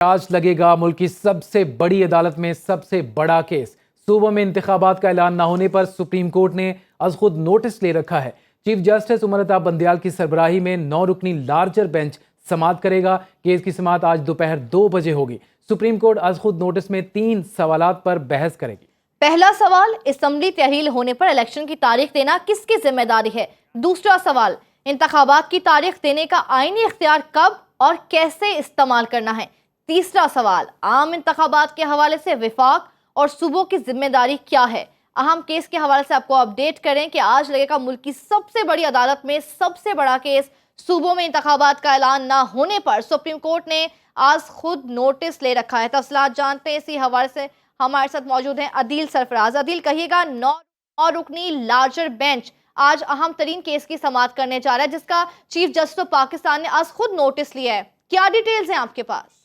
آج لگے گا ملک کی سب سے بڑی عدالت میں سب سے بڑا کیس۔ صوبوں میں انتخابات کا اعلان نہ ہونے پر سپریم کورٹ نے از خود نوٹس لے رکھا ہے۔ چیف جسٹس عمر عطا بندیال کی سربراہی میں 9 رکنی لارجر بینچ سماعت کرے گا۔ کیس کی سماعت آج دوپہر 2 بجے ہوگی۔ سپریم کورٹ از خود نوٹس میں 3 سوالات پر بحث کرے گی۔ پہلا سوال، اسمبلی تحلیل ہونے پر الیکشن کی تاریخ دینا کس کی ذمہ داری ہے؟ دوسرا سوال، انتخابات کی تاریخ دینے کا آئینی اختیار کب اور کیسے استعمال کرنا ہے؟ تیسرا سوال، عام انتخابات کے حوالے سے وفاق اور صوبوں کی ذمہ داری کیا ہے؟ اہم کیس کے حوالے سے آپ کو اپڈیٹ کریں کہ آج لگے گا ملک کی سب سے بڑی عدالت میں سب سے بڑا کیس۔ صوبوں میں انتخابات کا اعلان نہ ہونے پر سپریم کورٹ نے آج خود نوٹس لے رکھا ہے۔ تفصیلات جانتے ہیں، اسی حوالے سے ہمارے ساتھ موجود ہیں عدیل سرفراز۔ عدیل، کہیے گا 9 رکنی لارجر بینچ آج اہم ترین کیس کی سماعت کرنے جا رہا ہے، جس کا چیف جسٹس آف پاکستان نے آج خود نوٹس لیا ہے۔ کیا ڈیٹیلز ہیں آپ کے پاس؟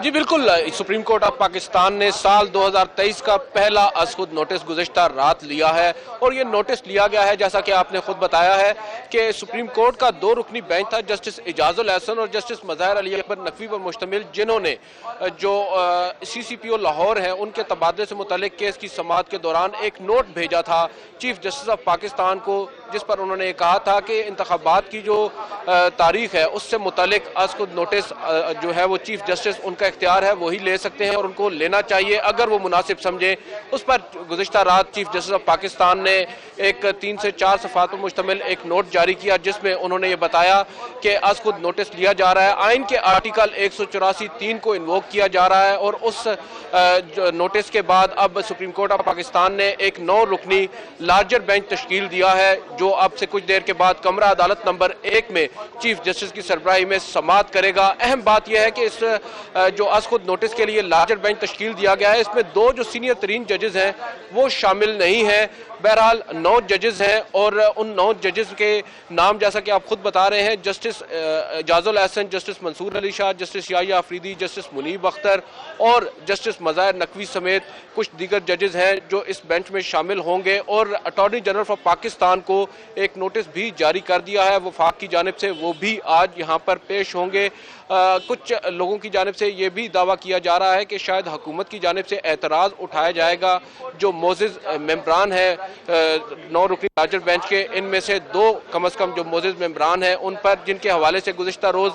جی بالکل، سپریم کورٹ آف پاکستان نے سال 2023 کا پہلا از خود نوٹس گزشتہ رات لیا ہے، اور یہ نوٹس لیا گیا ہے جیسا کہ آپ نے خود بتایا ہے کہ سپریم کورٹ کا 2 رکنی بینچ تھا، جسٹس اعجاز الحسن اور جسٹس مظاہر علی اکبر نقوی پر مشتمل، جنہوں نے جو سی سی پی او لاہور ہیں ان کے تبادلے سے متعلق کیس کی سماعت کے دوران ایک نوٹ بھیجا تھا چیف جسٹس آف پاکستان کو، جس پر انہوں نے کہا تھا کہ انتخابات کی جو تاریخ ہے اس سے متعلق از خود نوٹس جو ہے وہ چیف جسٹس ان کا اختیار ہے وہی لے سکتے ہیں، اور ان کو لینا چاہیے اگر وہ مناسب سمجھیں۔ اس پر گزشتہ رات چیف جسٹس آف پاکستان نے ایک 3 سے 4 صفحات پر مشتمل ایک نوٹ جاری کیا، جس میں انہوں نے یہ بتایا کہ از خود نوٹس لیا جا رہا ہے، آئین کے آرٹیکل 184(3) کو انووک کیا جا رہا ہے، اور اس نوٹس کے بعد اب سپریم کورٹ آف پاکستان نے ایک 9 رکنی لارجر بینچ تشکیل دیا ہے، جو اب سے کچھ دیر کے بعد کمرہ عدالت نمبر 1 میں چیف جسٹس کی سربراہی میں سماعت کرے گا۔ اہم بات یہ ہے کہ اس جو از خود نوٹس کے لیے لارجر بینچ تشکیل دیا گیا ہے، اس میں 2 جو سینئر ترین ججز ہیں وہ شامل نہیں ہیں۔ بہرحال 9 ججز ہیں، اور ان 9 ججز کے نام جیسا کہ آپ خود بتا رہے ہیں، جسٹس اعجاز الحسن، جسٹس منصور علی شاہ، جسٹس یحییٰ آفریدی، جسٹس منیب اختر اور جسٹس مظاہر نقوی سمیت کچھ دیگر ججز ہیں جو اس بینچ میں شامل ہوں گے، اور اٹارنی جنرل آف پاکستان کو ایک نوٹس بھی جاری کر دیا ہے وفاق کی جانب سے، وہ بھی آج یہاں پر پیش ہوں گے۔ کچھ لوگوں کی جانب سے یہ بھی دعویٰ کیا جا رہا ہے کہ شاید حکومت کی جانب سے اعتراض اٹھایا جائے گا۔ جو معزز ممبران ہیں 9 رکنی لارجر بینچ کے، ان میں سے 2 کم از کم جو معزز ممبران ہیں ان پر، جن کے حوالے سے گزشتہ روز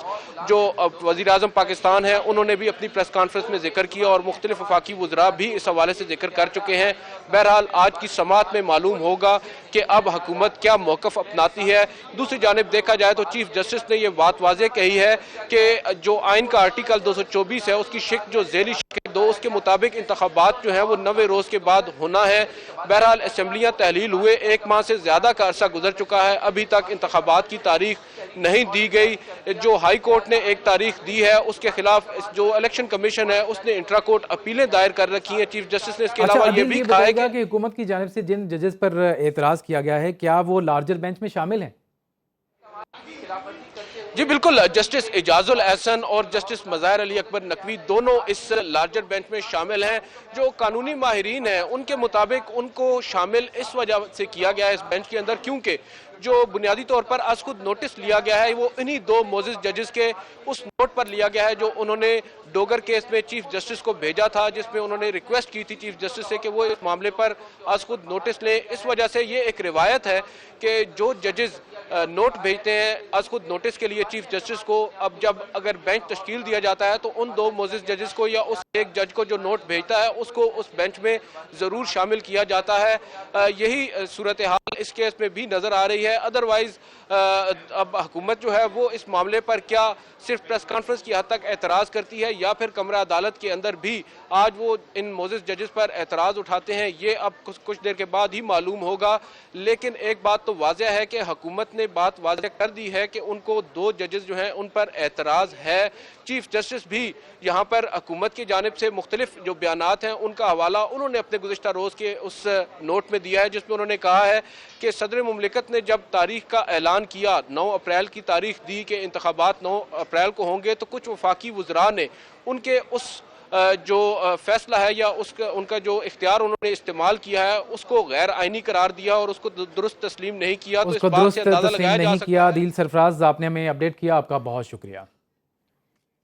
جو وزیر اعظم پاکستان ہیں انہوں نے بھی اپنی پریس کانفرنس میں ذکر کیا، اور مختلف وفاقی وزراء بھی اس حوالے سے ذکر کر چکے ہیں۔ بہرحال آج کی سماعت میں معلوم ہوگا کہ اب حکومت کیا موقف اپناتی ہے۔ دوسری جانب دیکھا جائے تو چیف جسٹس نے یہ بات واضح کہی ہے کہ جو آئین کا آرٹیکل 224 ہے اس کی شق جو ذیلی شق 2 اس کے مطابق انتخابات جو ہیں وہ 90 روز کے بعد ہونا ہے۔ بہرحال اسمبلیاں تحلیل ہوئے 1 ماہ سے زیادہ کا عرصہ گزر چکا ہے، ابھی تک انتخابات کی تاریخ نہیں دی گئی۔ جو ہائی کورٹ نے ایک تاریخ دی ہے اس کے خلاف جو الیکشن کمیشن ہے اس نے انٹرا کورٹ اپیلیں دائر کر رکھی ہیں۔ چیف جسٹس نے اس کے علاوہ یہ بھی کہا ہے کہ حکومت کی جانب سے جن ججز پر اعتراض کیا گیا ہے کیا وہ لارجر بینچ میں شامل ہیں؟ جی بالکل، جسٹس اعجاز الحسن اور جسٹس مظاہر علی اکبر نقوی دونوں اس لارجر بینچ میں شامل ہیں۔ جو قانونی ماہرین ہیں ان کے مطابق ان کو شامل اس وجہ سے کیا گیا ہے اس بینچ کے اندر کیونکہ جو بنیادی طور پر از خود نوٹس لیا گیا ہے وہ انہی 2 معزز ججز کے اس نوٹ پر لیا گیا ہے جو انہوں نے ڈوگر کیس میں چیف جسٹس کو بھیجا تھا، جس میں انہوں نے ریکویسٹ کی تھی چیف جسٹس سے کہ وہ اس معاملے پر از خود نوٹس لیں۔ اس وجہ سے یہ ایک روایت ہے کہ جو ججز نوٹ بھیجتے ہیں از خود نوٹس کے لیے چیف جسٹس کو، اب جب اگر بینچ تشکیل دیا جاتا ہے تو ان 2 معزز ججز کو یا اس ایک جج کو جو نوٹ بھیجتا ہے اس کو اس بینچ میں ضرور شامل کیا جاتا ہے۔ یہی صورتحال اس کیس میں بھی نظر آ رہی ہے۔ ادروائز اب حکومت جو ہے وہ اس معاملے پر کیا صرف پریس کانفرنس کی حد تک اعتراض کرتی ہے یا پھر کمرہ عدالت کے اندر بھی آج وہ ان معزز ججز پر اعتراض اٹھاتے ہیں، یہ اب کچھ دیر کے بعد ہی معلوم ہوگا۔ لیکن ایک بات تو واضح ہے کہ حکومت نے بات واضح کر دی ہے کہ ان کو 2 ججز جو ہیں ان پر اعتراض ہے۔ چیف جسٹس بھی یہاں پر حکومت کی جانب سے مختلف جو بیانات ہیں ان کا حوالہ انہوں نے اپنے گزشتہ روز کے اس نوٹ میں دیا ہے، جس میں انہوں نے کہا ہے کہ صدر مملکت نے جب تاریخ کا اعلان کیا، 9 اپریل کی تاریخ دی کہ انتخابات 9 اپریل کو ہوں گے، تو کچھ وفاقی وزراء نے ان کے اس جو فیصلہ ہے یا ان کا جو اختیار انہوں نے استعمال کیا ہے اس کو غیر آئینی قرار دیا اور اس کو درست تسلیم نہیں کیا، تو اس بات سے اندازہ لگایا جا سکتا ہے۔ عدیل سرفراز، آپ نے ہمیں اپڈیٹ کیا، آپ کا بہت شکریہ۔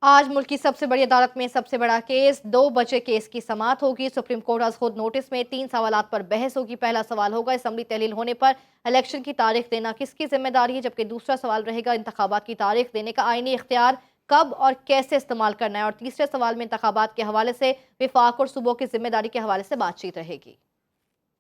آج ملک کی سب سے بڑی عدالت میں سب سے بڑا کیس 2 بجے کیس کی سماعت ہوگی۔ سپریم کورٹ از خود نوٹس میں 3 سوالات پر بحث ہوگی۔ پہلا سوال ہوگا اسمبلی تحلیل ہونے پر الیکشن کی تاریخ دینا کس کی ذمہ داری ہے، جبکہ دوسرا سوال رہے گا انتخابات کی تاریخ دینے کا آئینی اختیار کب اور کیسے استعمال کرنا ہے، اور تیسرے سوال میں انتخابات کے حوالے سے وفاق اور صوبوں کی ذمہ داری کے حوالے سے بات چیت رہے گی۔